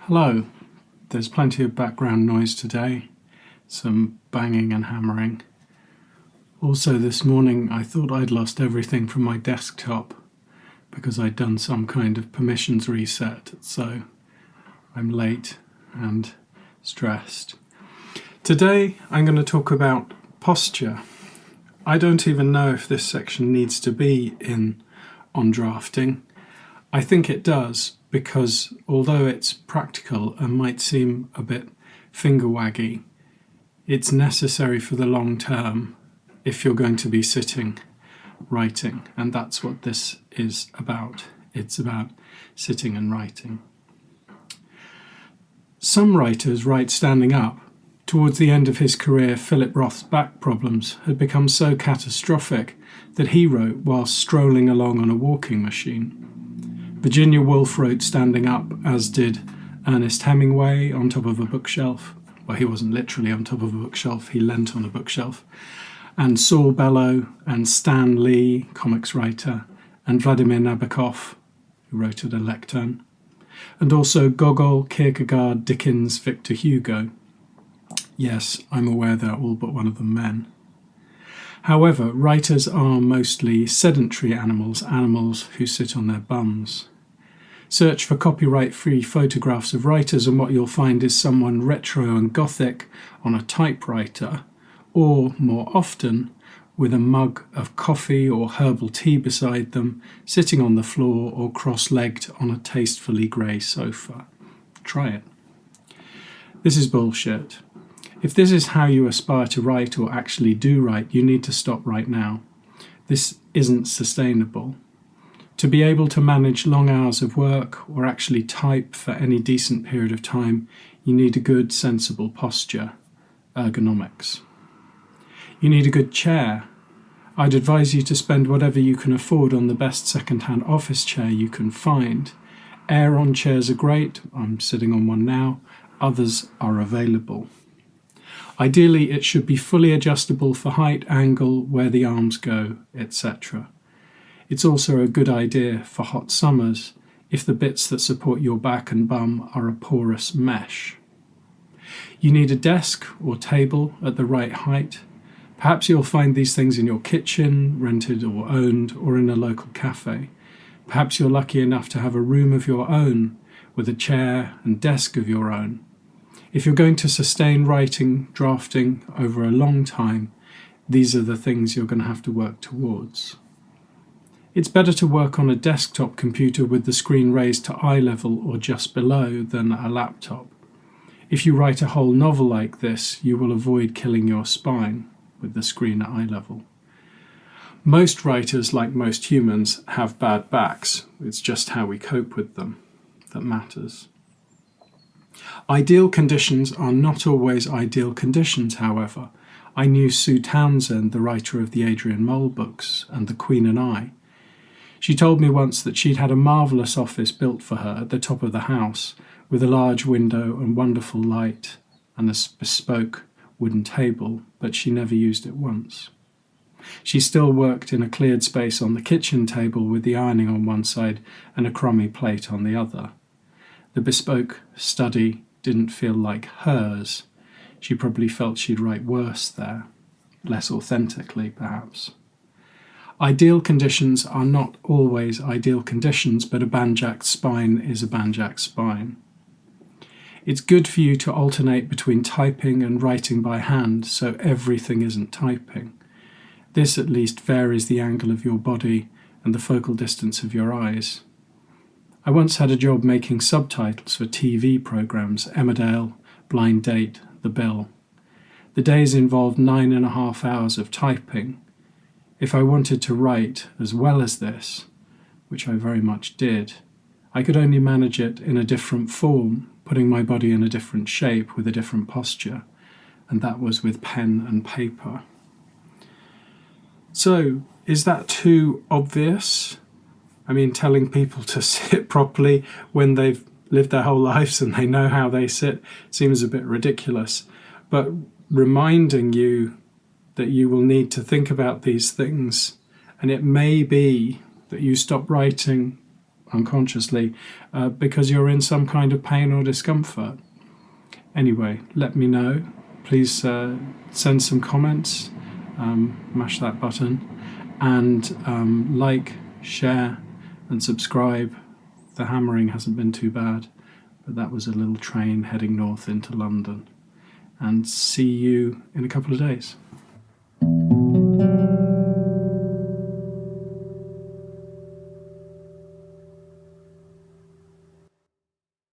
Hello, there's plenty of background noise today, some banging and hammering. Also this morning I thought I'd lost everything from my desktop because I'd done some kind of permissions reset, so I'm late and stressed. Today I'm going to talk about posture. I don't even know if this section needs to be on drafting. I think it does, because although it's practical and might seem a bit finger-waggy, it's necessary for the long term if you're going to be sitting writing, and that's what this is about. It's about sitting and writing. Some writers write standing up. Towards the end of his career, Philip Roth's back problems had become so catastrophic that he wrote whilst strolling along on a walking machine. Virginia Woolf wrote standing up, as did Ernest Hemingway on top of a bookshelf. Well, he wasn't literally on top of a bookshelf, he leant on a bookshelf. And Saul Bellow and Stan Lee, comics writer, and Vladimir Nabokov, who wrote at a lectern. And also Gogol, Kierkegaard, Dickens, Victor Hugo. Yes, I'm aware they're all but one of them men. However, writers are mostly sedentary animals who sit on their bums. Search for copyright-free photographs of writers and what you'll find is someone retro and gothic on a typewriter, or, more often, with a mug of coffee or herbal tea beside them, sitting on the floor or cross-legged on a tastefully grey sofa. Try it. This is bullshit. If this is how you aspire to write or actually do write, you need to stop right now. This isn't sustainable. To be able to manage long hours of work or actually type for any decent period of time, you need a good, sensible posture, ergonomics. You need a good chair. I'd advise you to spend whatever you can afford on the best second-hand office chair you can find. Air-on chairs are great. I'm sitting on one now. Others are available. Ideally, it should be fully adjustable for height, angle, where the arms go, etc. It's also a good idea for hot summers if the bits that support your back and bum are a porous mesh. You need a desk or table at the right height. Perhaps you'll find these things in your kitchen, rented or owned, or in a local cafe. Perhaps you're lucky enough to have a room of your own with a chair and desk of your own. If you're going to sustain writing, drafting over a long time, these are the things you're going to have to work towards. It's better to work on a desktop computer with the screen raised to eye level or just below than a laptop. If you write a whole novel like this, you will avoid killing your spine with the screen at eye level. Most writers, like most humans, have bad backs. It's just how we cope with them that matters. Ideal conditions are not always ideal conditions, however. I knew Sue Townsend, the writer of the Adrian Mole books and The Queen and I. She told me once that she'd had a marvellous office built for her at the top of the house, with a large window and wonderful light and a bespoke wooden table, but she never used it once. She still worked in a cleared space on the kitchen table with the ironing on one side and a crummy plate on the other. The bespoke study didn't feel like hers. She probably felt she'd write worse there, less authentically perhaps. Ideal conditions are not always ideal conditions, but a banjacked spine is a banjacked spine. It's good for you to alternate between typing and writing by hand, so everything isn't typing. This at least varies the angle of your body and the focal distance of your eyes. I once had a job making subtitles for TV programs, Emmerdale, Blind Date, The Bill. The days involved 9.5 hours of typing. If I wanted to write as well as this, which I very much did, I could only manage it in a different form, putting my body in a different shape with a different posture, and that was with pen and paper. So, is that too obvious? I mean, telling people to sit properly when they've lived their whole lives and they know how they sit seems a bit ridiculous, but reminding you that you will need to think about these things, and it may be that you stop writing unconsciously because you're in some kind of pain or discomfort. Anyway, let me know. Please send some comments, mash that button, and like, share, and subscribe. The hammering hasn't been too bad, but that was a little train heading north into London. And see you in a couple of days.